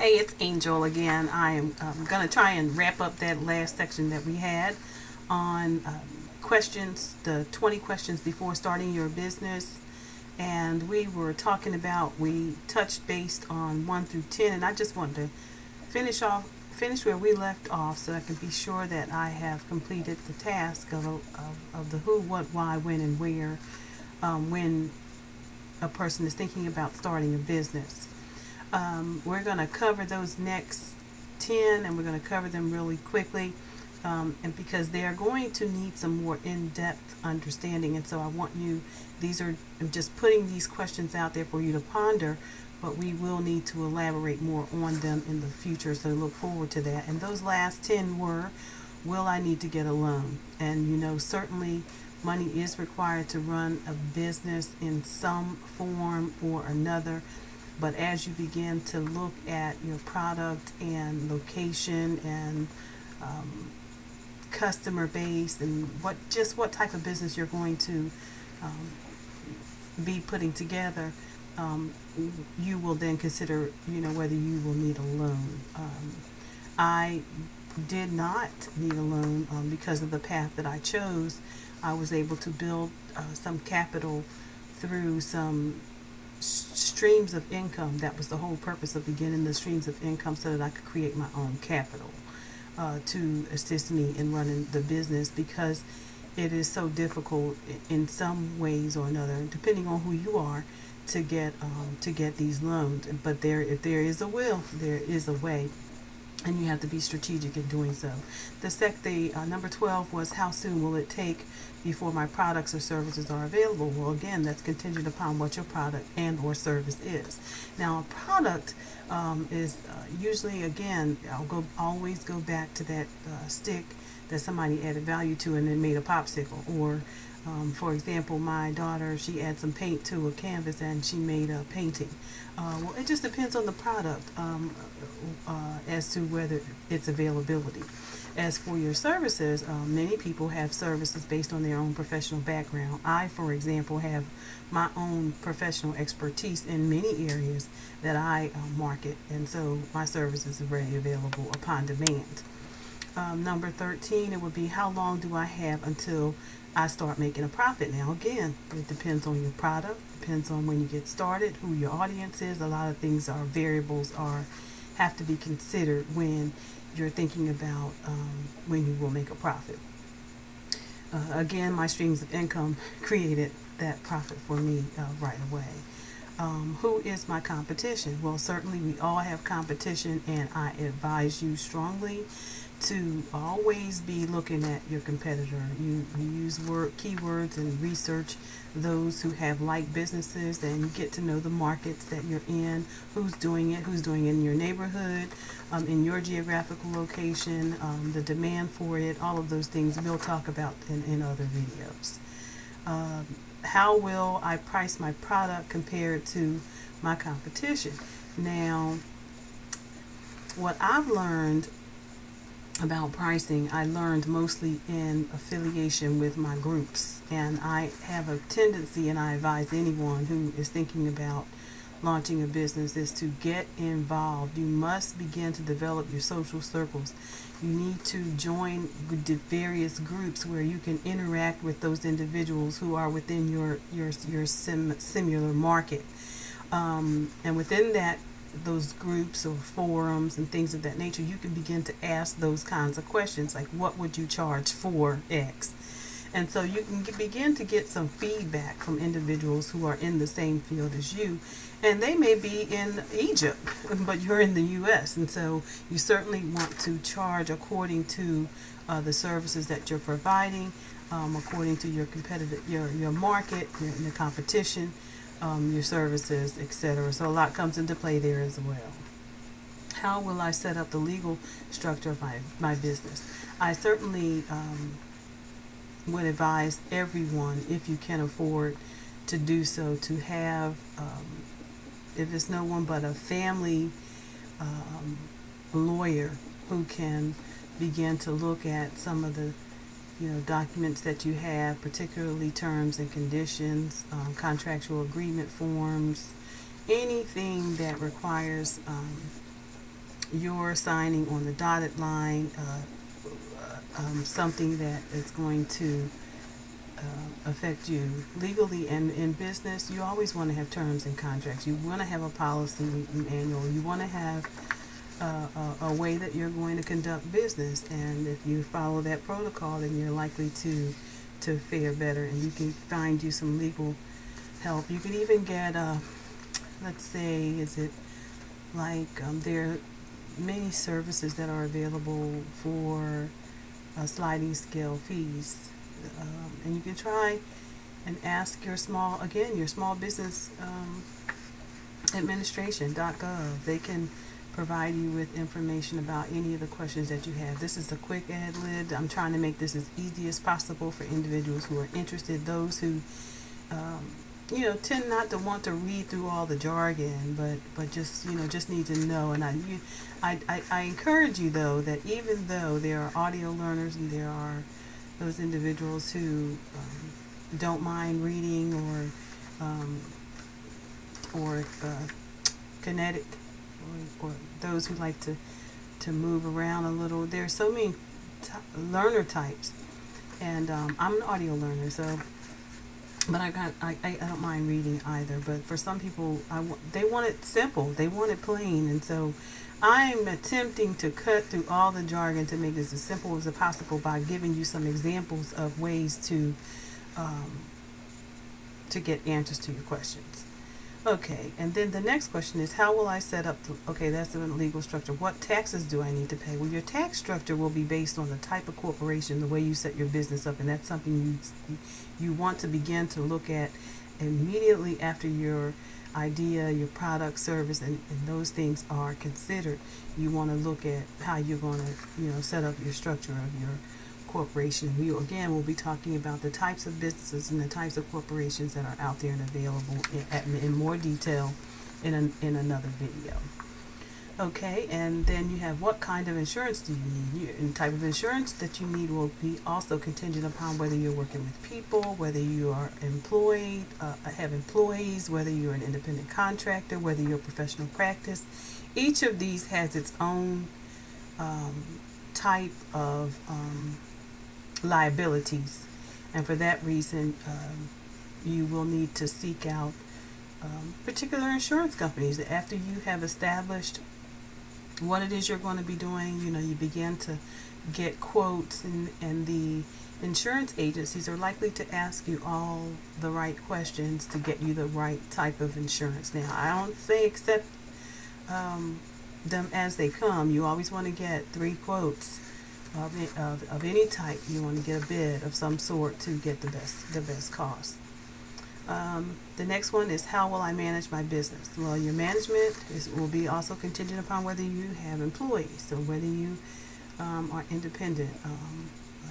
Hey, it's Angel again. I am going to try and wrap up that last section that we had on questions, the 20 questions before starting your business. And we were talking about, we touched based on 1 through 10, and I just wanted to finish where we left off so I can be sure that I have completed the task of the who, what, why, when, and where when a person is thinking about starting a business. We're going to cover those next 10 and we're going to cover them really quickly and because they are going to need some more in-depth understanding. And so I want you, I'm just putting these questions out there for you to ponder, but we will need to elaborate more on them in the future. So look forward to that. And those last 10 were, will I need to get a loan? And certainly money is required to run a business in some form or another. But as you begin to look at your product and location and customer base and what type of business you're going to um, be putting together, you will then consider whether you will need a loan. I did not need a loan because of the path that I chose. I was able to build some capital through some streams of income. That was the whole purpose of beginning the streams of income, so that I could create my own capital to assist me in running the business, because it is so difficult in some ways or another, depending on who you are, to get these loans. But if there is a will, there is a way, and you have to be strategic in doing so. The number 12 was, how soon will it take before my products or services are available? Well, again, that's contingent upon what your product and or service is. Now, a product is usually, again, always go back to that stick that somebody added value to and then made a popsicle. Or for example, my daughter, she adds some paint to a canvas and she made a painting. Well, it just depends on the product as to whether its availability. As for your services, many people have services based on their own professional background. I, for example, have my own professional expertise in many areas that I market, and so my services are readily available upon demand. Number 13, it would be, how long do I have until I start making a profit? Now, again, it depends on your product, depends on when you get started, who your audience is. A lot of things have to be considered when you're thinking about when you will make a profit. Again, my streams of income created that profit for me right away. Who is my competition? Well, certainly we all have competition, and I advise you strongly to always be looking at your competitor. You use keywords and research those who have like businesses, and you get to know the markets that you're in, who's doing it in your neighborhood, in your geographical location, the demand for it, all of those things we'll talk about in other videos. How will I price my product compared to my competition? Now, what I've learned about pricing, I learned mostly in affiliation with my groups. And I have a tendency, and I advise anyone who is thinking about launching a business, is to get involved. You must begin to develop your social circles. You need to join the various groups where you can interact with those individuals who are within your similar market. And within those groups or forums and things of that nature, you can begin to ask those kinds of questions, like, what would you charge for X? And so you can begin to get some feedback from individuals who are in the same field as you. And they may be in Egypt, but you're in the U.S. And so you certainly want to charge according to the services that you're providing, according to your your market, your competition, your services, etc. So a lot comes into play there as well. How will I set up the legal structure of my business? I certainly would advise everyone, if you can afford to do so, to have, if it's no one but a family lawyer who can begin to look at some of the documents that you have, particularly terms and conditions, contractual agreement forms, anything that requires you're signing on the dotted line, something that is going to affect you legally. And in business, you always want to have terms and contracts. You want to have a policy manual. You want to have a way that you're going to conduct business. And if you follow that protocol, then you're likely to fare better. And you can find you some legal help. You can even get, let's say, is it like there are many services that are available for sliding scale fees, and you can try and ask your small business administration.gov. They can provide you with information about any of the questions that you have. This is a quick ad lib. I'm trying to make this as easy as possible for individuals who are interested, those who tend not to want to read through all the jargon, but just just need to know. And I encourage you, though, that even though there are audio learners and there are those individuals who don't mind reading or kinetic, or those who like to move around a little, there are so many learner types, and I'm an audio learner, so. But I don't mind reading either. But for some people, they want it simple. They want it plain. And so I'm attempting to cut through all the jargon to make this as simple as possible by giving you some examples of ways to get answers to your questions. Okay, and then the next question is, how will I set up okay, that's the legal structure. What taxes do I need to pay? Well, your tax structure will be based on the type of corporation, the way you set your business up, and that's something you want to begin to look at immediately after your idea, your product, service, and those things are considered. You want to look at how you're going to set up your structure of your corporation. We again will be talking about the types of businesses and the types of corporations that are out there and available in more detail in another video. Okay, and then you have what kind of insurance do you need? And the type of insurance that you need will be also contingent upon whether you're working with people, whether you are employed, have employees, whether you're an independent contractor, whether you're a professional practice. Each of these has its own type of liabilities, and for that reason you will need to seek out particular insurance companies. After you have established what it is you're going to be doing, you begin to get quotes, and the insurance agencies are likely to ask you all the right questions to get you the right type of insurance. Now, I don't say accept them as they come. You always want to get 3 quotes of any type. You want to get a bid of some sort to get the best cost. The next one is, how will I manage my business? Well, your management will be also contingent upon whether you have employees, so whether you are independent,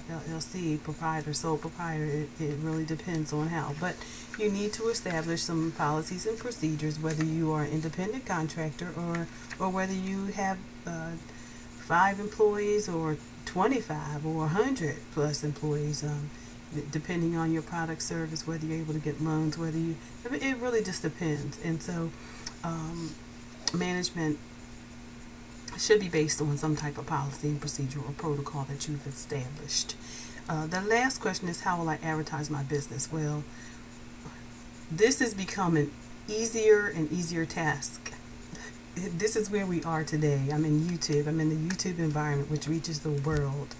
LLC, proprietor, sole proprietor. It really depends on how, but you need to establish some policies and procedures, whether you are an independent contractor or whether you have 5 employees or 25 or 100 plus employees, depending on your product, service, whether you're able to get loans, it really just depends. And so management should be based on some type of policy and procedure or protocol that you've established. The last question is, how will I advertise my business? Well, this is becoming easier and easier task. This is where we are today. I'm in YouTube. I'm in the YouTube environment, which reaches the world,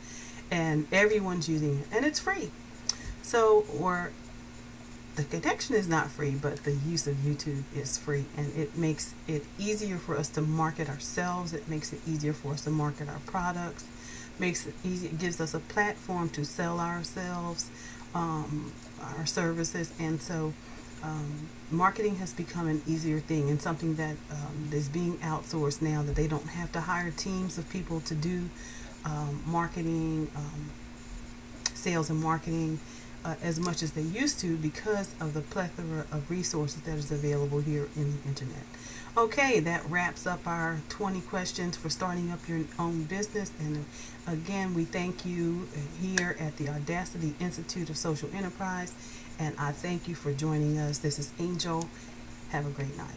and everyone's using it, and it's free. So, or the connection is not free, but the use of YouTube is free, and it makes it easier for us to market ourselves. It makes it easier for us to market our products. Makes it easy. It gives us a platform to sell ourselves, our services, and so marketing has become an easier thing, and something that is being outsourced now, that they don't have to hire teams of people to do marketing, sales and marketing as much as they used to, because of the plethora of resources that is available here in the internet. Okay, that wraps up our 20 questions for starting up your own business. And again, we thank you here at the Audacity Institute of Social Enterprise, and I thank you for joining us. This is Angel. Have a great night.